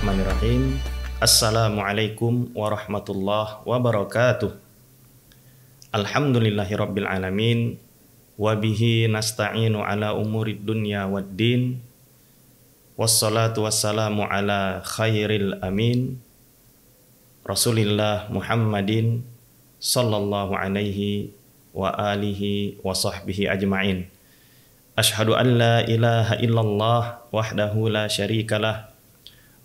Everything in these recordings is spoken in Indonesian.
Bismillahirrahmanirrahim. Assalamualaikum warahmatullahi wabarakatuh. Alhamdulillahirabbil alamin wa bihi nasta'inu ala umurid dunya waddin. Wassalatu wassalamu ala khairil amin Rasulillah Muhammadin sallallahu alaihi wa alihi wa sahbihi ajma'in. Ashhadu an la ilaha illallah wahdahu la syarikalah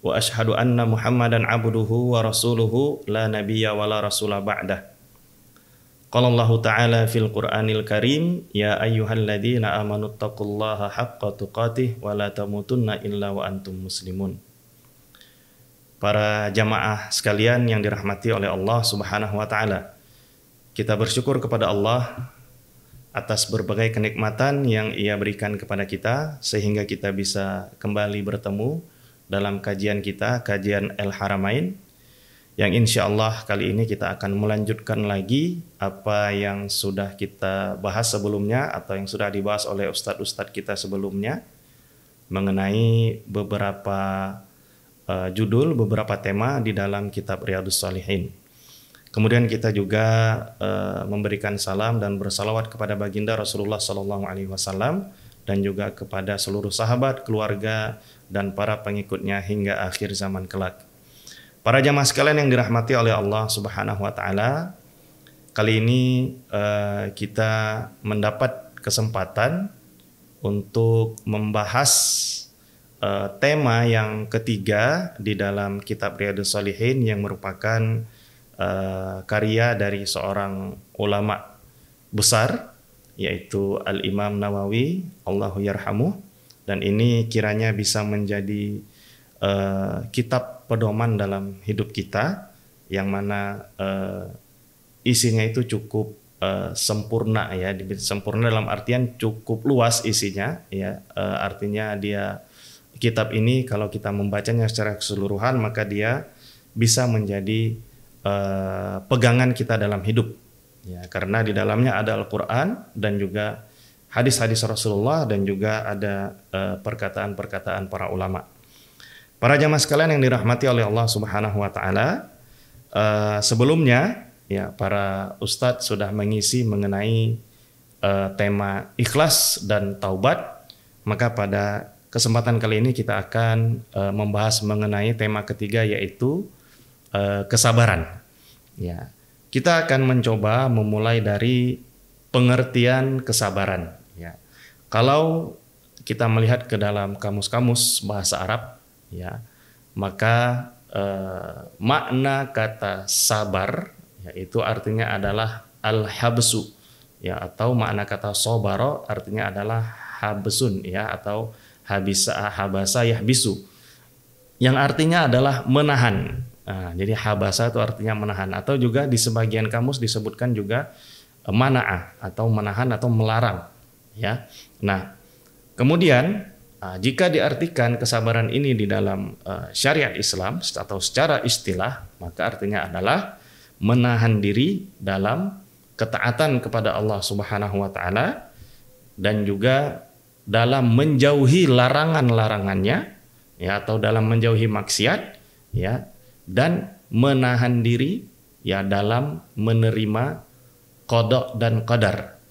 wa ashhadu anna Muhammadan abduhu wa rasuluhu la nabiyya wa la rasula ba'dah. Qala Allah ta'ala fil Qur'anil Karim, ya ayyuhalladzina amanu taqullaha haqqa tuqatih wa la tamutunna illa wa antum muslimun. Para jamaah sekalian yang dirahmati oleh Allah Subhanahu wa taala, kita bersyukur kepada Allah atas berbagai kenikmatan yang Ia berikan kepada kita sehingga kita bisa kembali bertemu dalam kajian kita, kajian El Haramain, yang insya Allah kali ini kita akan melanjutkan lagi apa yang sudah kita bahas sebelumnya atau yang sudah dibahas oleh ustadz-ustadz kita sebelumnya mengenai beberapa judul, beberapa tema di dalam kitab Riyadhus Shalihin. Kemudian kita juga memberikan salam dan bersalawat kepada baginda Rasulullah SAW dan juga kepada seluruh sahabat, keluarga, dan para pengikutnya hingga akhir zaman kelak. Para jamaah sekalian yang dirahmati oleh Allah Subhanahu wa taala, kali ini kita mendapat kesempatan untuk membahas tema yang ketiga di dalam kitab Riyadhus Shalihin yang merupakan karya dari seorang ulama besar, yaitu Al-Imam Nawawi, Allahu yarhamuh. Dan ini kiranya bisa menjadi kitab pedoman dalam hidup kita, yang mana isinya itu cukup sempurna ya, sempurna dalam artian cukup luas isinya ya. Artinya dia, kitab ini kalau kita membacanya secara keseluruhan maka dia bisa menjadi pegangan kita dalam hidup ya, karena di dalamnya ada Al-Qur'an dan juga hadis-hadis Rasulullah dan juga ada perkataan-perkataan para ulama. Para jamaah sekalian yang dirahmati oleh Allah Subhanahu wa taala, sebelumnya ya para ustadz sudah mengisi mengenai tema ikhlas dan taubat. Maka pada kesempatan kali ini kita akan membahas mengenai tema ketiga, yaitu kesabaran. Ya, kita akan mencoba memulai dari pengertian kesabaran. Ya, kalau kita melihat ke dalam kamus-kamus bahasa Arab, ya, maka makna kata sabar, yaitu artinya adalah al-habsu, ya, atau makna kata sobaro artinya adalah habsun, ya, atau habasa yahbisu, yang artinya adalah menahan. Nah, jadi habasa itu artinya menahan, atau juga di sebagian kamus disebutkan juga mana'ah, atau menahan atau melarang, ya. Nah, kemudian jika diartikan kesabaran ini di dalam syariat Islam atau secara istilah, maka artinya adalah menahan diri dalam ketaatan kepada Allah Subhanahu wa taala dan juga dalam menjauhi larangan-larangannya, ya, atau dalam menjauhi maksiat, ya, dan menahan diri ya dalam menerima qada dan qadar.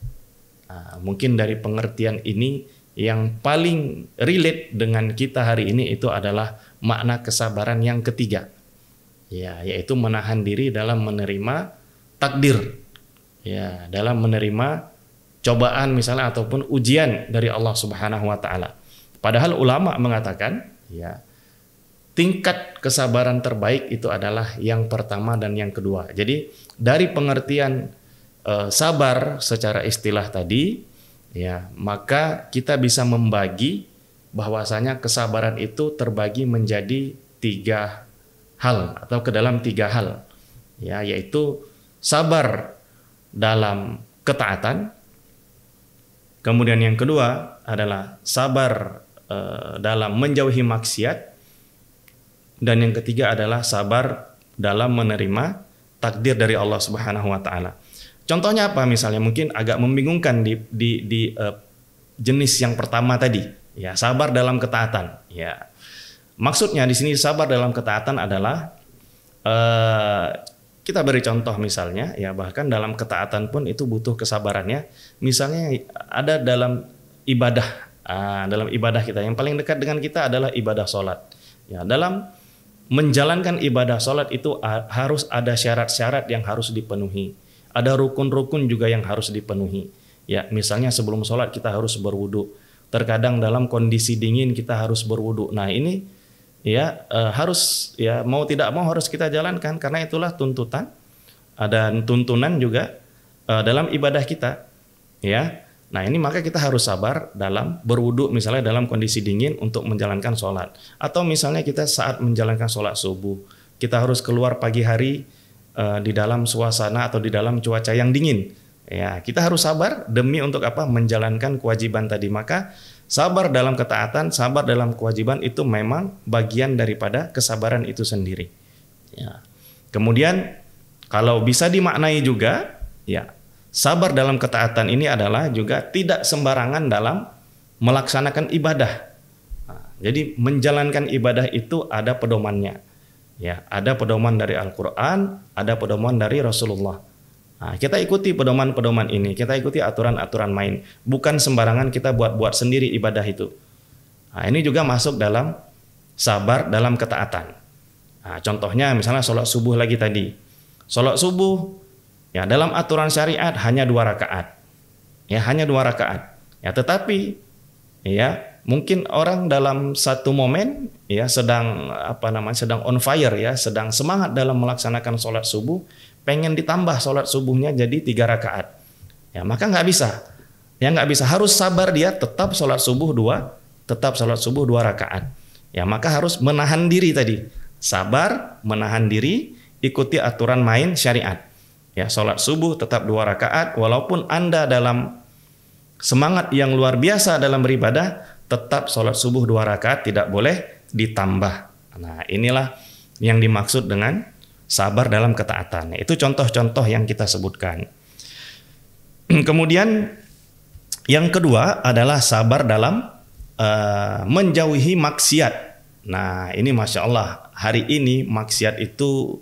Nah, mungkin dari pengertian ini yang paling relate dengan kita hari ini itu adalah makna kesabaran yang ketiga, ya, yaitu menahan diri dalam menerima takdir, ya, dalam menerima cobaan misalnya ataupun ujian dari Allah Subhanahu wa taala. Padahal ulama mengatakan, ya, tingkat kesabaran terbaik itu adalah yang pertama dan yang kedua. Jadi dari pengertian sabar secara istilah tadi, ya, maka kita bisa membagi bahwasanya kesabaran itu terbagi menjadi tiga hal atau ke dalam tiga hal, ya, yaitu sabar dalam ketaatan, kemudian yang kedua adalah sabar dalam menjauhi maksiat, dan yang ketiga adalah sabar dalam menerima takdir dari Allah Subhanahu wa taala. Contohnya apa? Misalnya mungkin agak membingungkan di jenis yang pertama tadi, ya, sabar dalam ketaatan, ya. Maksudnya di sini sabar dalam ketaatan adalah kita beri contoh misalnya ya, bahkan dalam ketaatan pun itu butuh kesabarannya. Misalnya ada dalam ibadah, dalam ibadah kita yang paling dekat dengan kita adalah ibadah sholat. Ya, dalam menjalankan ibadah sholat itu harus ada syarat-syarat yang harus dipenuhi. Ada rukun-rukun juga yang harus dipenuhi. Ya, misalnya sebelum sholat kita harus berwudu. Terkadang dalam kondisi dingin kita harus berwudu. Nah ini ya harus ya mau tidak mau harus kita jalankan karena itulah tuntutan dan tuntunan juga dalam ibadah kita. Ya. Nah ini maka kita harus sabar dalam berwudu misalnya dalam kondisi dingin untuk menjalankan sholat. Atau misalnya kita saat menjalankan sholat subuh, kita harus keluar pagi hari di dalam suasana atau di dalam cuaca yang dingin. Ya kita harus sabar demi untuk apa? Menjalankan kewajiban tadi. Maka sabar dalam ketaatan, sabar dalam kewajiban itu memang bagian daripada kesabaran itu sendiri. Ya. Kemudian kalau bisa dimaknai juga, ya sabar dalam ketaatan ini adalah juga tidak sembarangan dalam melaksanakan ibadah. Nah, jadi menjalankan ibadah itu ada pedomannya. Ya, ada pedoman dari Al-Qur'an, ada pedoman dari Rasulullah. Nah, kita ikuti pedoman-pedoman ini, kita ikuti aturan-aturan main. Bukan sembarangan kita buat-buat sendiri ibadah itu. Nah, ini juga masuk dalam sabar dalam ketaatan. Nah, contohnya misalnya sholat subuh lagi tadi. Sholat subuh ya dalam aturan syariat hanya 2 rakaat. Ya hanya 2 rakaat. Ya tetapi ya mungkin orang dalam satu momen ya sedang sedang on fire ya, sedang semangat dalam melaksanakan sholat subuh, pengen ditambah sholat subuhnya jadi 3 rakaat. Ya maka nggak bisa. Ya nggak bisa, harus sabar dia tetap sholat subuh 2 rakaat. Ya maka harus menahan diri tadi. Sabar, menahan diri, ikuti aturan main syariat. Ya, sholat subuh tetap 2 rakaat, walaupun Anda dalam semangat yang luar biasa dalam beribadah, tetap sholat subuh 2 rakaat, tidak boleh ditambah. Nah, inilah yang dimaksud dengan sabar dalam ketaatan. Itu contoh-contoh yang kita sebutkan. Kemudian yang kedua adalah sabar dalam menjauhi maksiat. Nah, ini Masya Allah, hari ini maksiat itu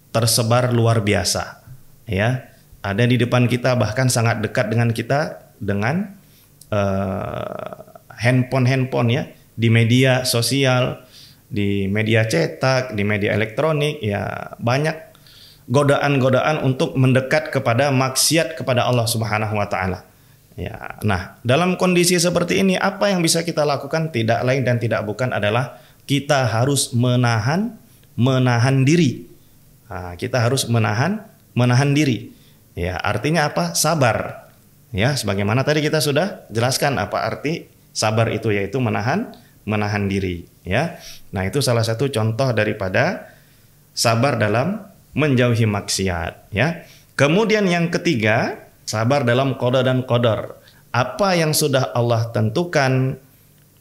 tersebar luar biasa. Ya, ada di depan kita, bahkan sangat dekat dengan kita dengan handphone ya, di media sosial, di media cetak, di media elektronik ya, banyak godaan-godaan untuk mendekat kepada maksiat kepada Allah Subhanahu wa taala. Ya, nah, dalam kondisi seperti ini apa yang bisa kita lakukan? Tidak lain dan tidak bukan adalah kita harus menahan diri. Nah, kita harus menahan diri. Ya, artinya apa? Sabar. Ya, sebagaimana tadi kita sudah jelaskan apa arti sabar itu, yaitu menahan diri, ya. Nah, itu salah satu contoh daripada sabar dalam menjauhi maksiat, ya. Kemudian yang ketiga, sabar dalam qada dan qadar. Apa yang sudah Allah tentukan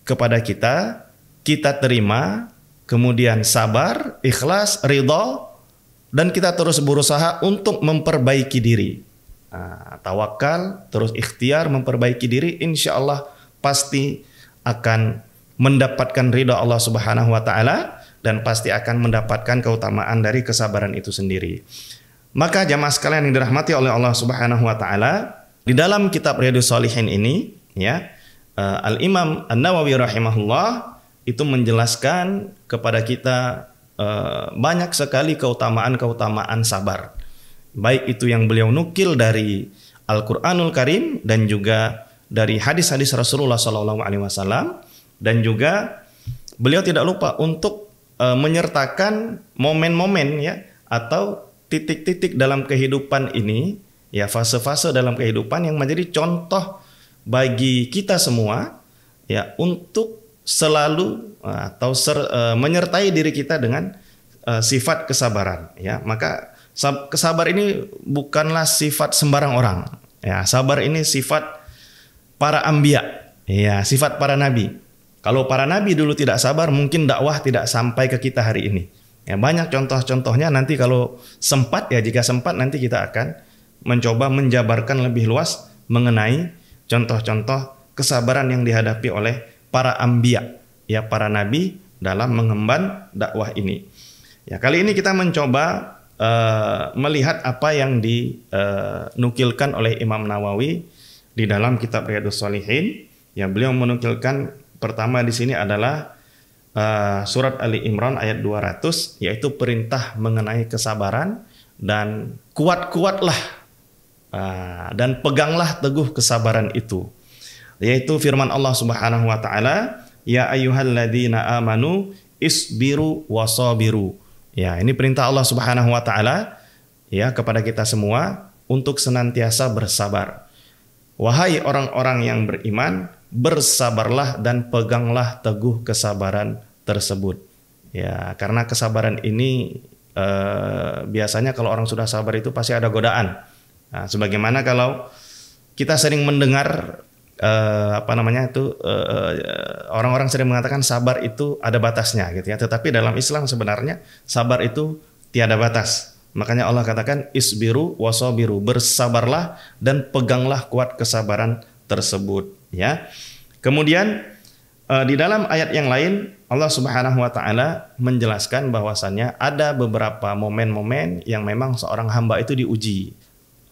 kepada kita, kita terima, kemudian sabar, ikhlas, ridha, dan kita terus berusaha untuk memperbaiki diri. Nah, tawakal, terus ikhtiar, memperbaiki diri, insya Allah pasti akan mendapatkan ridha Allah Subhanahu wa taala dan pasti akan mendapatkan keutamaan dari kesabaran itu sendiri. Maka jamaah sekalian yang dirahmati oleh Allah Subhanahu wa taala, di dalam kitab Riyadhus Shalihin ini ya, Al-Imam An-Nawawi rahimahullah itu menjelaskan kepada kita banyak sekali keutamaan-keutamaan sabar. Baik itu yang beliau nukil dari Al-Qur'anul Karim dan juga dari hadis-hadis Rasulullah SAW, dan juga beliau tidak lupa untuk menyertakan momen-momen ya, atau titik-titik dalam kehidupan ini ya, fase-fase dalam kehidupan yang menjadi contoh bagi kita semua ya, untuk selalu atau menyertai diri kita dengan sifat kesabaran ya. Maka kesabar ini bukanlah sifat sembarang orang ya. Sabar ini sifat para anbiya ya, sifat para nabi. Kalau para nabi dulu tidak sabar, mungkin dakwah tidak sampai ke kita hari ini ya. Banyak contoh-contohnya, nanti kalau sempat ya, jika sempat nanti kita akan mencoba menjabarkan lebih luas mengenai contoh-contoh kesabaran yang dihadapi oleh para anbiya ya, para nabi dalam mengemban dakwah ini. Ya, kali ini kita mencoba melihat apa yang dinukilkan oleh Imam Nawawi di dalam kitab Riyadhus Shalihin. Ya, beliau menukilkan pertama di sini adalah surat Ali Imran ayat 200, yaitu perintah mengenai kesabaran, dan kuat-kuatlah dan peganglah teguh kesabaran itu. Yaitu firman Allah Subhanahu wa taala, ya ayyuhalladzina amanu isbiru wasabiru. Ya, ini perintah Allah Subhanahu wa taala ya kepada kita semua untuk senantiasa bersabar. Wahai orang-orang yang beriman, bersabarlah dan peganglah teguh kesabaran tersebut. Ya, karena kesabaran ini biasanya kalau orang sudah sabar itu pasti ada godaan. Nah, sebagaimana kalau kita sering mendengar orang-orang sering mengatakan sabar itu ada batasnya gitu ya. Tetapi dalam Islam sebenarnya sabar itu tiada batas. Makanya Allah katakan isbiru wasabiru, bersabarlah dan peganglah kuat kesabaran tersebut ya. Kemudian di dalam ayat yang lain Allah Subhanahu wa taala menjelaskan bahwasannya ada beberapa momen-momen yang memang seorang hamba itu diuji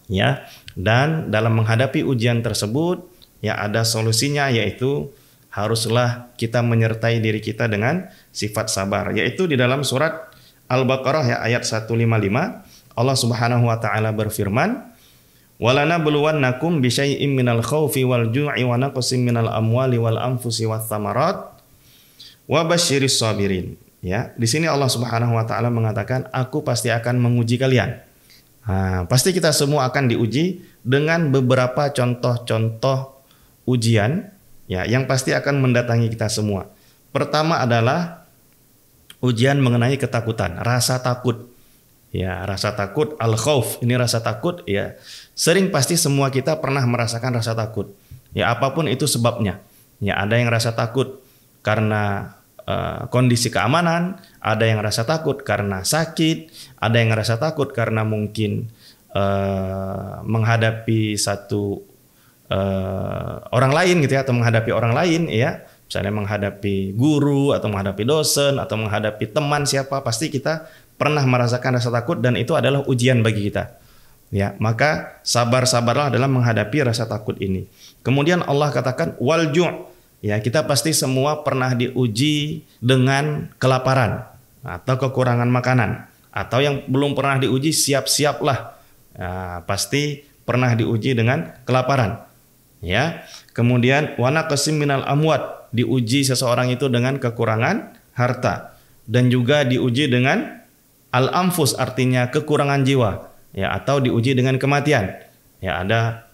ya. Dan dalam menghadapi ujian tersebut ya ada solusinya, yaitu haruslah kita menyertai diri kita dengan sifat sabar, yaitu di dalam surat Al-Baqarah ya ayat 155 Allah Subhanahu wa taala berfirman, "Walanabluwannakum bisyai'im minal khaufi wal ju'i wa naqsin minal amwali wal anfusi wath thamarat wa basyiris sabirin." Ya, di sini Allah Subhanahu wa taala mengatakan, aku pasti akan menguji kalian. Nah, pasti kita semua akan diuji dengan beberapa contoh-contoh ujian ya yang pasti akan mendatangi kita semua. Pertama adalah ujian mengenai ketakutan, rasa takut. Ya, rasa takut, al-khauf, ini rasa takut ya. Sering pasti semua kita pernah merasakan rasa takut. Ya, apapun itu sebabnya. Ya, ada yang rasa takut karena kondisi keamanan, ada yang rasa takut karena sakit, ada yang rasa takut karena mungkin menghadapi satu orang lain gitu ya, atau menghadapi orang lain ya, misalnya menghadapi guru atau menghadapi dosen atau menghadapi teman siapa, pasti kita pernah merasakan rasa takut dan itu adalah ujian bagi kita ya. Maka sabar-sabarlah dalam menghadapi rasa takut ini. Kemudian Allah katakan wal ju', ya kita pasti semua pernah diuji dengan kelaparan atau kekurangan makanan, atau yang belum pernah diuji siap-siaplah ya, pasti pernah diuji dengan kelaparan. Ya, kemudian wana qasim minal amwat, diuji seseorang itu dengan kekurangan harta, dan juga diuji dengan al-anfus, artinya kekurangan jiwa ya, atau diuji dengan kematian. Ya, ada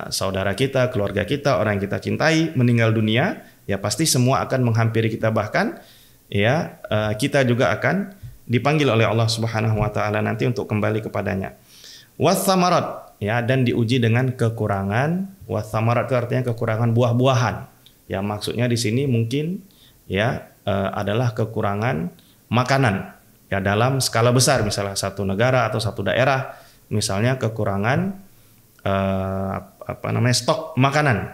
saudara kita, keluarga kita, orang yang kita cintai meninggal dunia, ya pasti semua akan menghampiri kita, bahkan ya kita juga akan dipanggil oleh Allah Subhanahu wa taala nanti untuk kembali kepadanya. Wathamarat, ya, dan diuji dengan kekurangan. Wathamarat itu artinya kekurangan buah-buahan. Ya, maksudnya di sini mungkin ya adalah kekurangan makanan. Ya, dalam skala besar, misalnya satu negara atau satu daerah, misalnya kekurangan stok makanan.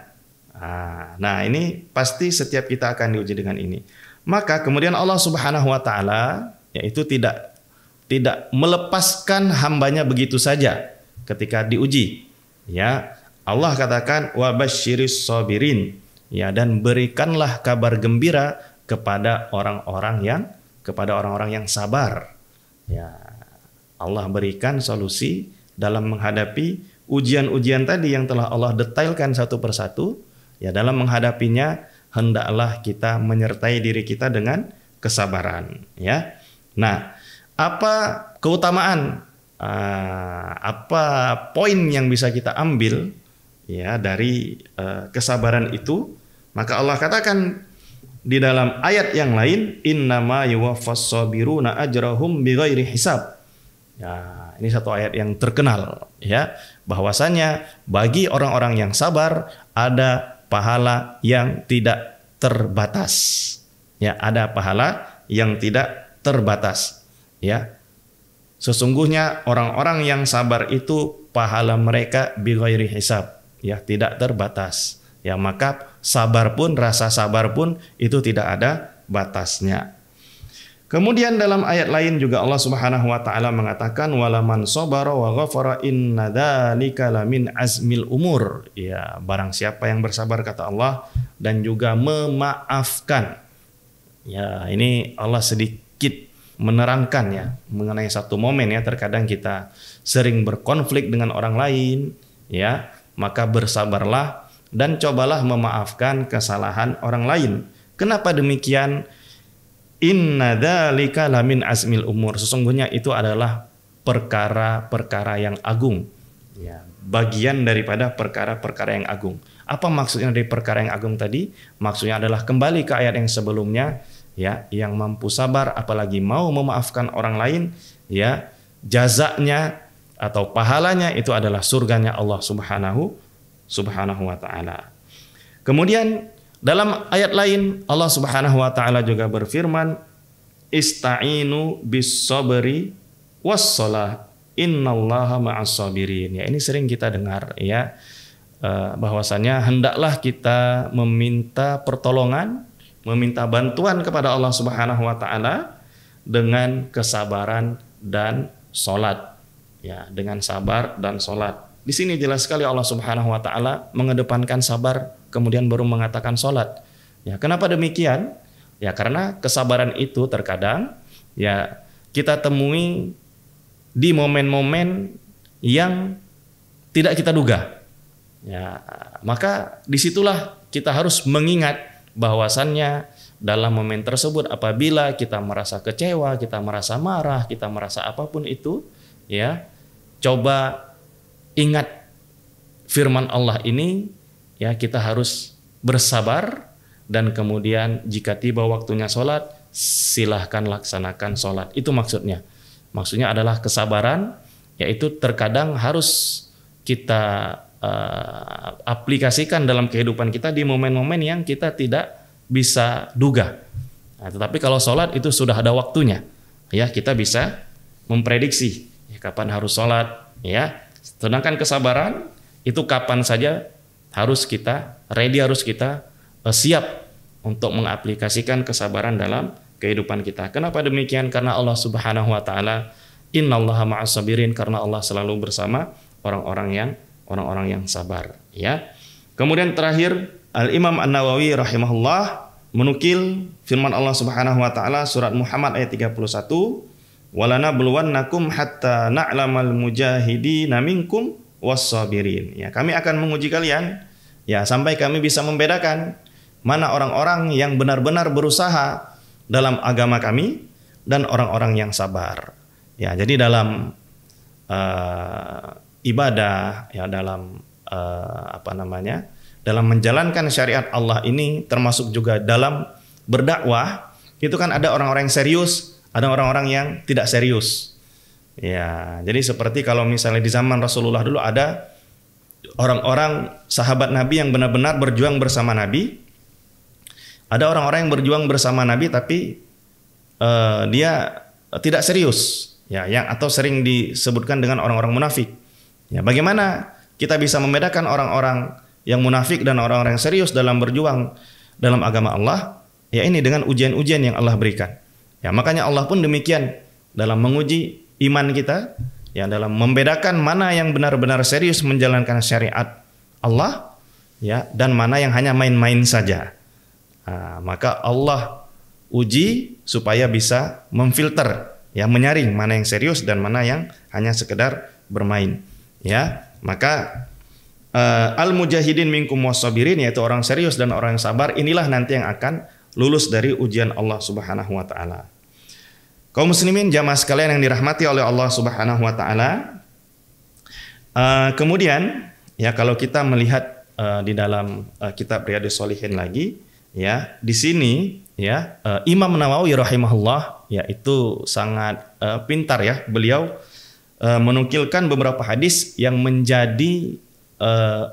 Nah, ini pasti setiap kita akan diuji dengan ini. Maka kemudian Allah Subhanahu wa taala yaitu tidak melepaskan hambanya begitu saja ketika diuji. Ya, Allah katakan wa basyiris sabirin, ya, dan berikanlah kabar gembira kepada orang-orang yang sabar. Ya, Allah berikan solusi dalam menghadapi ujian-ujian tadi yang telah Allah detailkan satu persatu. Ya, dalam menghadapinya hendaklah kita menyertai diri kita dengan kesabaran. Ya, nah, apa keutamaan, apa poin yang bisa kita ambil ya dari kesabaran itu? Maka Allah katakan di dalam ayat yang lain, innama yuwaffas sabiruna ajrahum bighairi hisab. Ya, ini satu ayat yang terkenal ya, bahwasanya bagi orang-orang yang sabar ada pahala yang tidak terbatas. Ya, ada pahala yang tidak terbatas. Ya, sesungguhnya orang-orang yang sabar itu pahala mereka bighairi hisab, ya, tidak terbatas. Ya, maka sabar pun, rasa sabar pun itu tidak ada batasnya. Kemudian dalam ayat lain juga Allah Subhanahu wa taala mengatakan walaman sabara wa ghafara inna dzalika lamin azmil umur. Ya, barang siapa yang bersabar kata Allah dan juga memaafkan. Ya, ini Allah sedikit menerangkan ya mengenai satu momen ya, terkadang kita sering berkonflik dengan orang lain ya, maka bersabarlah dan cobalah memaafkan kesalahan orang lain. Kenapa demikian? Inna dzalika lamin azmil umur. Sesungguhnya itu adalah perkara-perkara yang agung. Ya, bagian daripada perkara-perkara yang agung. Apa maksudnya dari perkara yang agung tadi? Maksudnya adalah kembali ke ayat yang sebelumnya, ya, yang mampu sabar apalagi mau memaafkan orang lain, ya, jazanya atau pahalanya itu adalah surganya Allah Subhanahu wa taala. Kemudian dalam ayat lain Allah Subhanahu wa taala juga berfirman, "Ista'inu bis-sabri was-shalah, innallaha ma'as-sabirin." Ya, ini sering kita dengar ya, bahwasanya hendaklah kita meminta pertolongan, meminta bantuan kepada Allah Subhanahu wa taala dengan kesabaran dan salat. Ya, dengan sabar dan salat. Di sini jelas sekali Allah Subhanahu wa taala mengedepankan sabar kemudian baru mengatakan salat. Ya, kenapa demikian? Ya, karena kesabaran itu terkadang ya kita temui di momen-momen yang tidak kita duga. Ya, maka disitulah kita harus mengingat bahwasannya dalam momen tersebut apabila kita merasa kecewa, kita merasa marah, kita merasa apapun itu, ya, coba ingat firman Allah ini, ya, kita harus bersabar dan kemudian jika tiba waktunya sholat, silahkan laksanakan sholat. Itu maksudnya. Maksudnya adalah kesabaran, yaitu terkadang harus kita aplikasikan dalam kehidupan kita di momen-momen yang kita tidak bisa duga. Nah, tetapi kalau sholat itu sudah ada waktunya, ya, kita bisa memprediksi ya, kapan harus sholat, ya. Sedangkan kesabaran itu kapan saja harus kita ready, harus kita siap untuk mengaplikasikan kesabaran dalam kehidupan kita. Kenapa demikian? Karena Allah Subhanahu wa taala, innallaha ma'as-sabirin, karena Allah selalu bersama orang-orang yang sabar, ya. Kemudian terakhir Al-Imam An-Nawawi rahimahullah menukil firman Allah Subhanahu wa taala surat Muhammad ayat 31, "Walanabluwannakum hatta na'lamal mujahidina minkum was-sabirin." Ya, kami akan menguji kalian ya sampai kami bisa membedakan mana orang-orang yang benar-benar berusaha dalam agama kami dan orang-orang yang sabar. Ya, jadi dalam ibadah, ya, dalam dalam menjalankan syariat Allah ini, termasuk juga dalam berdakwah, itu kan ada orang-orang yang serius, ada orang-orang yang tidak serius. Ya, jadi seperti kalau misalnya di zaman Rasulullah dulu ada orang-orang sahabat Nabi yang benar-benar berjuang bersama Nabi. Ada orang-orang yang berjuang bersama Nabi tapi dia tidak serius, ya, yang atau sering disebutkan dengan orang-orang munafik. Ya, bagaimana kita bisa membedakan orang-orang yang munafik dan orang-orang yang serius dalam berjuang dalam agama Allah? Ya, ini dengan ujian-ujian yang Allah berikan. Ya, makanya Allah pun demikian dalam menguji iman kita, ya, dalam membedakan mana yang benar-benar serius menjalankan syariat Allah, ya, dan mana yang hanya main-main saja. Nah, maka Allah uji supaya bisa memfilter, ya, menyaring mana yang serius dan mana yang hanya sekedar bermain. Ya, maka al-mujahidin minkum was-sabirin, yaitu orang serius dan orang yang sabar, inilah nanti yang akan lulus dari ujian Allah Subhanahu wa taala. Kaum muslimin jamaah sekalian yang dirahmati oleh Allah Subhanahu wa taala. Kemudian, ya, kalau kita melihat di dalam kitab Riyadhus Shalihin lagi, ya, di sini, ya, Imam Nawawi rahimahullah, ya, itu sangat pintar, ya, beliau menukilkan beberapa hadis yang menjadi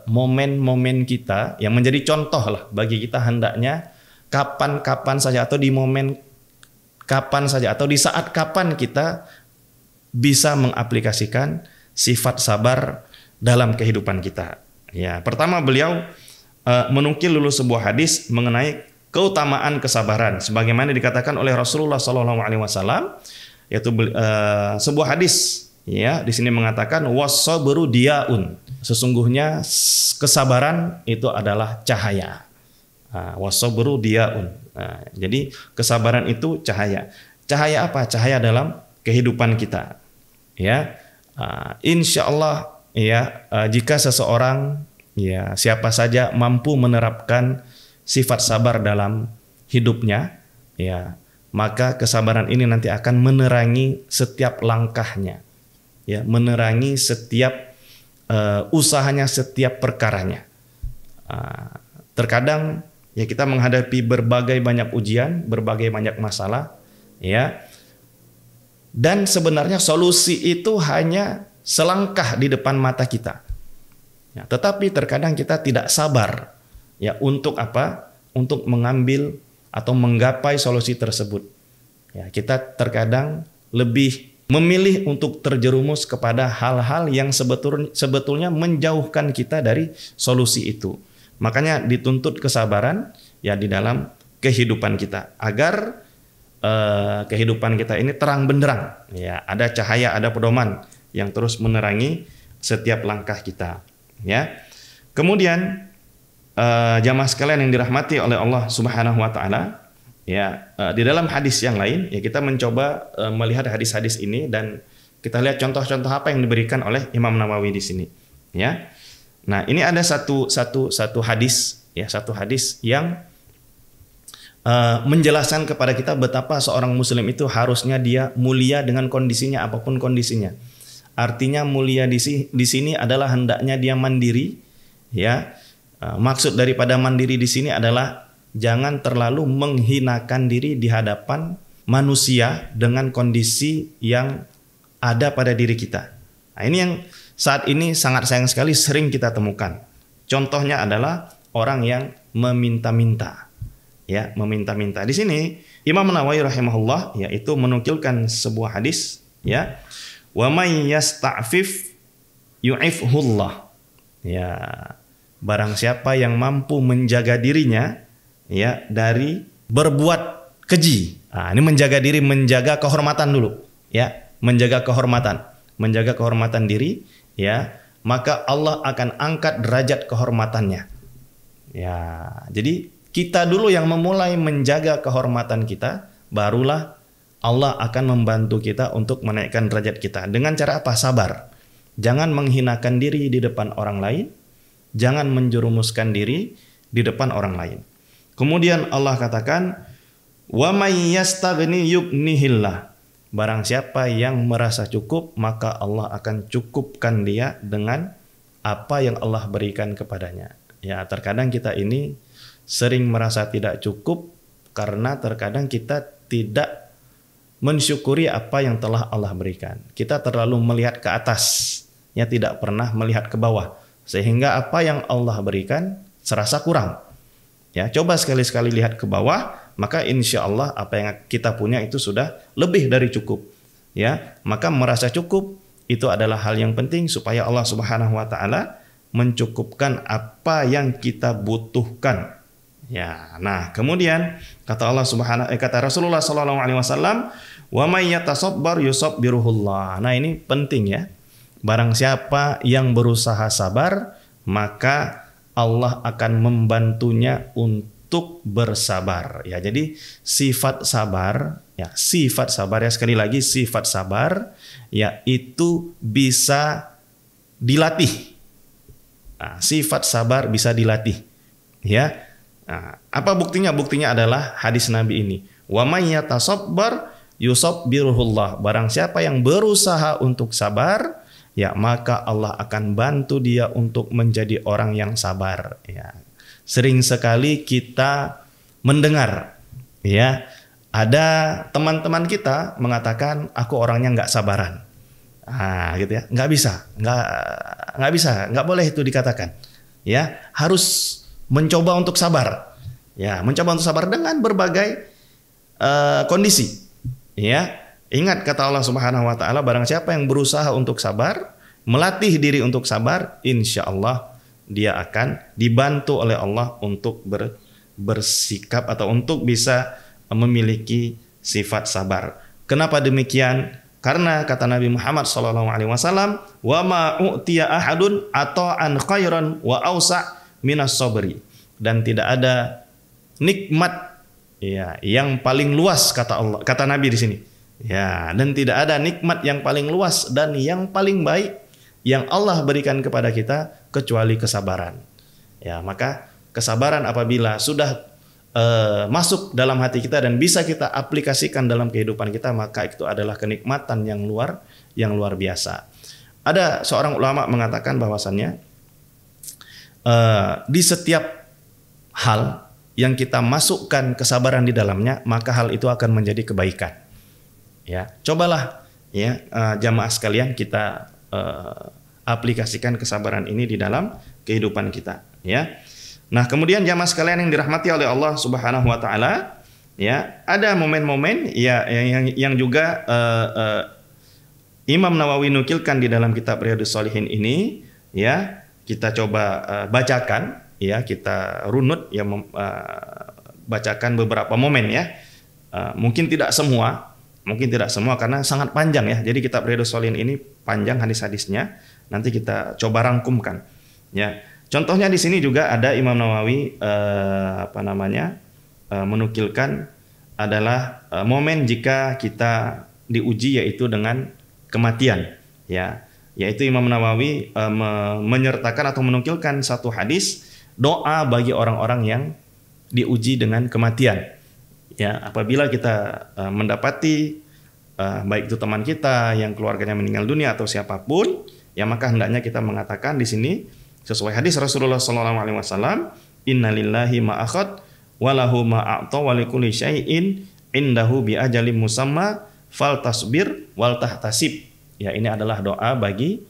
momen-momen kita, yang menjadi contoh lah bagi kita hendaknya kapan-kapan saja atau di momen kapan saja atau di saat kapan kita bisa mengaplikasikan sifat sabar dalam kehidupan kita. Ya, pertama beliau menukil dulu sebuah hadis mengenai keutamaan kesabaran sebagaimana dikatakan oleh Rasulullah SAW, yaitu sebuah hadis ya di sini mengatakan was-sabru diyaun, sesungguhnya kesabaran itu adalah cahaya. Was-sabru diyaun. Jadi kesabaran itu cahaya. Cahaya apa? Cahaya dalam kehidupan kita. Ya, insya Allah ya, jika seseorang ya siapa saja mampu menerapkan sifat sabar dalam hidupnya, ya maka kesabaran ini nanti akan menerangi setiap langkahnya, ya menerangi setiap usahanya, setiap perkaranya. Terkadang ya kita menghadapi berbagai banyak ujian, berbagai banyak masalah, ya. Dan sebenarnya solusi itu hanya selangkah di depan mata kita. Ya, tetapi terkadang kita tidak sabar, ya untuk apa? Untuk mengambil atau menggapai solusi tersebut. Ya, kita terkadang lebih memilih untuk terjerumus kepada hal-hal yang sebetulnya menjauhkan kita dari solusi itu. Makanya dituntut kesabaran ya di dalam kehidupan kita agar kehidupan kita ini terang benderang, ya ada cahaya, ada pedoman yang terus menerangi setiap langkah kita, ya. Kemudian jamaah sekalian yang dirahmati oleh Allah Subhanahu wa taala, ya di dalam hadis yang lain ya kita mencoba melihat hadis-hadis ini dan kita lihat contoh-contoh apa yang diberikan oleh Imam Nawawi di sini, ya. Nah, ini ada satu hadis ya, satu hadis yang menjelaskan kepada kita betapa seorang muslim itu harusnya dia mulia dengan kondisinya apapun kondisinya. Artinya mulia di sini adalah hendaknya dia mandiri, ya. Maksud daripada mandiri di sini adalah jangan terlalu menghinakan diri di hadapan manusia dengan kondisi yang ada pada diri kita. Nah, ini yang saat ini sangat sayang sekali sering kita temukan. Contohnya adalah orang yang meminta-minta. Ya, meminta-minta. Di sini Imam Nawawi rahimahullah yaitu menukilkan sebuah hadis, ya. Wa may yasta'fif yu'ifhullah. Ya, barang siapa yang mampu menjaga dirinya ya dari berbuat keji. Nah, ini menjaga diri, menjaga kehormatan dulu, ya. Menjaga kehormatan diri, ya, maka Allah akan angkat derajat kehormatannya. Ya, jadi kita dulu yang memulai menjaga kehormatan kita, barulah Allah akan membantu kita untuk menaikkan derajat kita. Dengan cara apa? Sabar. Jangan menghinakan diri di depan orang lain, jangan menjerumuskan diri di depan orang lain. Kemudian Allah katakan, wa may yastaghni yughnihillah. Barang siapa yang merasa cukup, maka Allah akan cukupkan dia dengan apa yang Allah berikan kepadanya. Ya, terkadang kita ini sering merasa tidak cukup karena terkadang kita tidak mensyukuri apa yang telah Allah berikan. Kita terlalu melihat ke atas, ya tidak pernah melihat ke bawah. Sehingga apa yang Allah berikan serasa kurang. Ya, coba sekali-sekali lihat ke bawah, maka insya Allah apa yang kita punya itu sudah lebih dari cukup. Ya, maka merasa cukup itu adalah hal yang penting supaya Allah Subhanahu wa taala mencukupkan apa yang kita butuhkan. Ya, nah kemudian kata Rasulullah sallallahu alaihi wasallam, wa may yatasabbar yusabbiruhullah. Nah, ini penting ya. Barang siapa yang berusaha sabar, maka Allah akan membantunya untuk bersabar. Ya, jadi sifat sabar ya sekali lagi sifat sabar ya itu bisa dilatih. Nah, sifat sabar bisa dilatih. Ya. Nah, apa buktinya? Buktinya adalah hadis Nabi ini. Wa may yatasabbar yusabbiruhullah. Barang siapa yang berusaha untuk sabar, ya maka Allah akan bantu dia untuk menjadi orang yang sabar. Ya. Sering sekali kita mendengar, ya ada teman-teman kita mengatakan aku orangnya nggak sabaran. Gitu ya, nggak bisa, nggak boleh itu dikatakan. Ya, harus mencoba untuk sabar. Ya, mencoba untuk sabar dengan berbagai kondisi. Ya, ingat kata Allah Subhanahu wa taala, barang siapa yang berusaha untuk sabar, melatih diri untuk sabar, insya Allah dia akan dibantu oleh Allah untuk bersikap atau untuk bisa memiliki sifat sabar. Kenapa demikian? Karena kata Nabi Muhammad SAW, wa ma u'tiya ahadun ata'an khairan wa ausa' minas sabri. Dan tidak ada nikmat ya yang paling luas, kata Nabi di sini. Ya, dan tidak ada nikmat yang paling luas dan yang paling baik yang Allah berikan kepada kita kecuali kesabaran. Ya, maka kesabaran apabila sudah masuk dalam hati kita dan bisa kita aplikasikan dalam kehidupan kita, maka itu adalah kenikmatan yang luar biasa. Ada seorang ulama mengatakan bahwasannya di setiap hal yang kita masukkan kesabaran di dalamnya, maka hal itu akan menjadi kebaikan. Ya, cobalah ya jamaah sekalian kita aplikasikan kesabaran ini di dalam kehidupan kita. Ya. Nah, kemudian jamaah sekalian yang dirahmati oleh Allah Subhanahu wa taala, ya, ada momen-momen ya yang juga Imam Nawawi nukilkan di dalam kitab Riyadhus Shalihin ini, ya. Kita coba bacakan, ya, kita runut ya bacakan beberapa momen ya. Mungkin tidak semua karena sangat panjang ya. Jadi kitab Riyadhus Shalihin ini panjang hadis-hadisnya. Nanti kita coba rangkumkan, ya. Contohnya di sini juga ada Imam Nawawi menukilkan adalah momen jika kita diuji yaitu dengan kematian, ya. Yaitu Imam Nawawi menyertakan atau menukilkan satu hadis doa bagi orang-orang yang diuji dengan kematian. Ya, apabila kita mendapati baik itu teman kita yang keluarganya meninggal dunia atau siapapun, ya maka hendaknya kita mengatakan di sini sesuai hadis Rasulullah SAW, innalillahi ma akhad walahu ma a'ta wa likulli syai'in indahu bi ajalin musamma faltasbir wal tahtasib. Ya, ini adalah doa bagi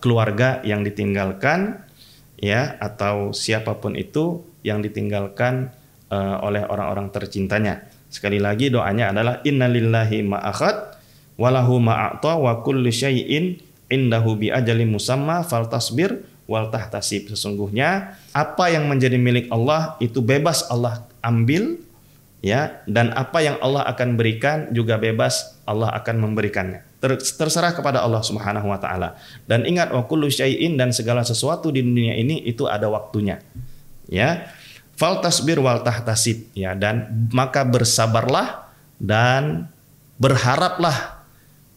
keluarga yang ditinggalkan, ya, atau siapapun itu yang ditinggalkan oleh orang-orang tercintanya. Sekali lagi doanya adalah innalillahi ma akhad walahu ma a'ta wa kulli syai'in indahu bi ajalin musamma faltasbir wal tahtasib. Sesungguhnya apa yang menjadi milik Allah itu bebas Allah ambil, ya, dan apa yang Allah akan berikan juga bebas Allah akan memberikannya. Terserah kepada Allah Subhanahu wa taala. Dan ingat, wa kullu syai'in, dan segala sesuatu di dunia ini itu ada waktunya. Ya. Faltasbir wal tahtasib, ya, dan maka bersabarlah dan berharaplah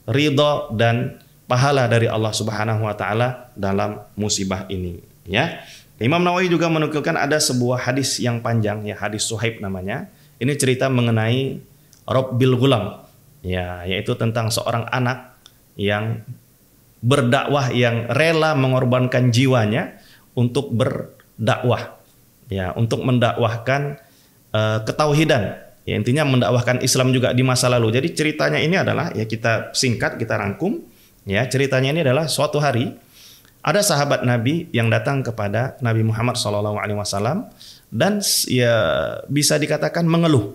ridho dan pahala dari Allah Subhanahu wa taala dalam musibah ini, ya. Imam Nawawi juga menukilkan ada sebuah hadis yang panjang, ya, hadis Suhaib namanya. Ini cerita mengenai Rabbil Ghulam, ya, yaitu tentang seorang anak yang berdakwah, yang rela mengorbankan jiwanya untuk berdakwah, ya, untuk mendakwahkan ketauhidan, ya, intinya mendakwahkan Islam juga di masa lalu. Jadi ceritanya ini adalah, ya, kita singkat, kita rangkum. Ya, ceritanya ini adalah suatu hari ada sahabat Nabi yang datang kepada Nabi Muhammad SAW dan ya bisa dikatakan mengeluh,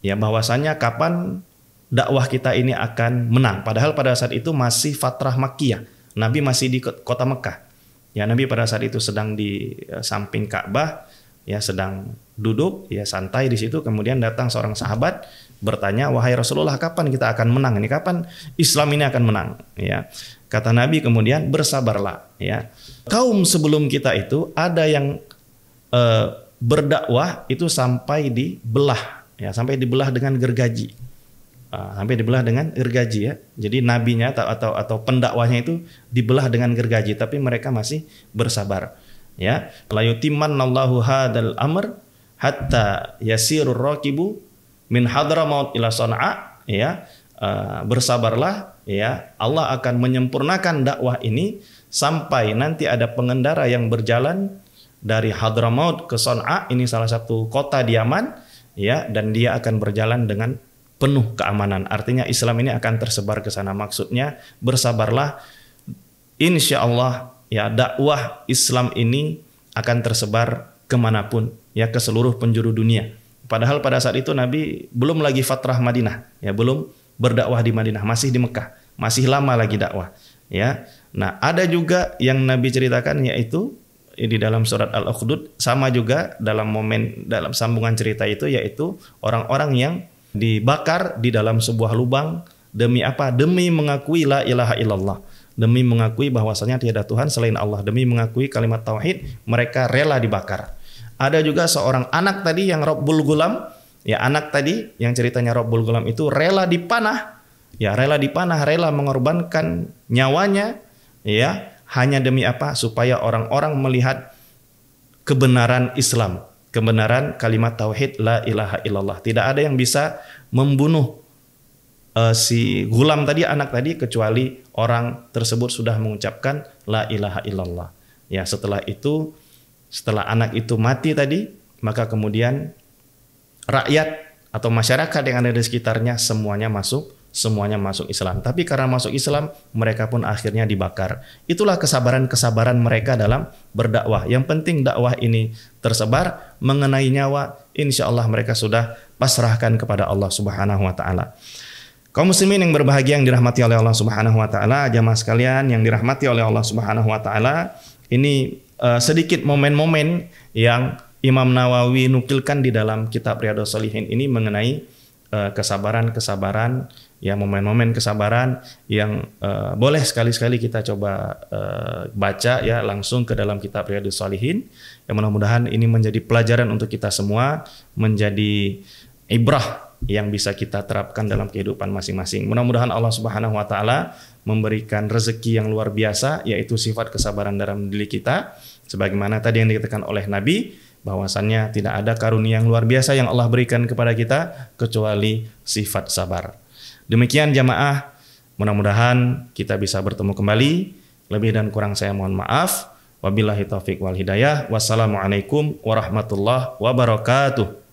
ya, bahwasanya kapan dakwah kita ini akan menang. Padahal pada saat itu masih fatrah Makkiyah, Nabi masih di kota Mekah. Ya, Nabi pada saat itu sedang di samping Ka'bah, ya, sedang duduk, ya, santai di situ. Kemudian datang seorang sahabat bertanya, wahai Rasulullah, kapan kita akan menang ini? Kapan Islam ini akan menang? Ya, kata Nabi kemudian, bersabarlah. Ya, kaum sebelum kita itu ada yang berdakwah itu sampai dibelah, ya, sampai dibelah dengan gergaji, sampai dibelah dengan gergaji, ya. Jadi nabinya atau pendakwahnya itu dibelah dengan gergaji, tapi mereka masih bersabar. Ya, la yutimannallahu hadal amr hatta yasirur raqibu min hadramaut ila Sana'a, ya, bersabarlah, ya, Allah akan menyempurnakan dakwah ini sampai nanti ada pengendara yang berjalan dari Hadramaut ke Sana'a, ini salah satu kota di Yaman, ya, dan dia akan berjalan dengan penuh keamanan. Artinya Islam ini akan tersebar ke sana. Maksudnya bersabarlah, insya Allah, ya, dakwah Islam ini akan tersebar kemanapun, ya, ke seluruh penjuru dunia. Padahal pada saat itu Nabi belum lagi fatrah Madinah, ya, belum berdakwah di Madinah, masih di Mekah, masih lama lagi dakwah, ya. Nah, ada juga yang Nabi ceritakan, yaitu di dalam surat Al-Ukhdud, sama juga dalam sambungan cerita itu, yaitu orang-orang yang dibakar di dalam sebuah lubang demi apa? Demi mengakui la ilaha illallah, demi mengakui bahwasanya tiada Tuhan selain Allah, demi mengakui kalimat tauhid, mereka rela dibakar. Ada juga seorang anak tadi yang Rabbul Gulam, ya anak tadi yang ceritanya Rabbul Gulam itu rela dipanah, ya rela dipanah, rela mengorbankan nyawanya, ya hanya demi apa? Supaya orang-orang melihat kebenaran Islam, kebenaran kalimat tauhid la ilaha illallah. Tidak ada yang bisa membunuh si gulam tadi, anak tadi, kecuali orang tersebut sudah mengucapkan la ilaha illallah. Ya, setelah itu, setelah anak itu mati tadi, maka kemudian rakyat atau masyarakat yang ada di sekitarnya semuanya masuk Islam. Tapi karena masuk Islam, mereka pun akhirnya dibakar. Itulah kesabaran mereka dalam berdakwah. Yang penting dakwah ini tersebar, mengenai nyawa, insya Allah mereka sudah pasrahkan kepada Allah Subhanahu wa Ta'ala. Kaum muslimin yang berbahagia yang dirahmati oleh Allah Subhanahu wa Ta'ala, jamaah sekalian yang dirahmati oleh Allah Subhanahu wa Ta'ala, ini sedikit momen-momen yang Imam Nawawi nukilkan di dalam kitab Riyadhus Shalihin ini mengenai kesabaran, ya momen-momen kesabaran yang boleh sekali-sekali kita coba baca ya langsung ke dalam kitab Riyadhus Shalihin. Yang mudah-mudahan ini menjadi pelajaran untuk kita semua, menjadi ibrah yang bisa kita terapkan dalam kehidupan masing-masing. Mudah-mudahan Allah Subhanahu wa Ta'ala memberikan rezeki yang luar biasa, yaitu sifat kesabaran dalam diri kita, sebagaimana tadi yang dikatakan oleh Nabi, bahwasannya tidak ada karunia yang luar biasa yang Allah berikan kepada kita kecuali sifat sabar. Demikian jamaah, mudah-mudahan kita bisa bertemu kembali. Lebih dan kurang saya mohon maaf. Wabillahi taufiq wal hidayah. Wassalamualaikum warahmatullahi wabarakatuh.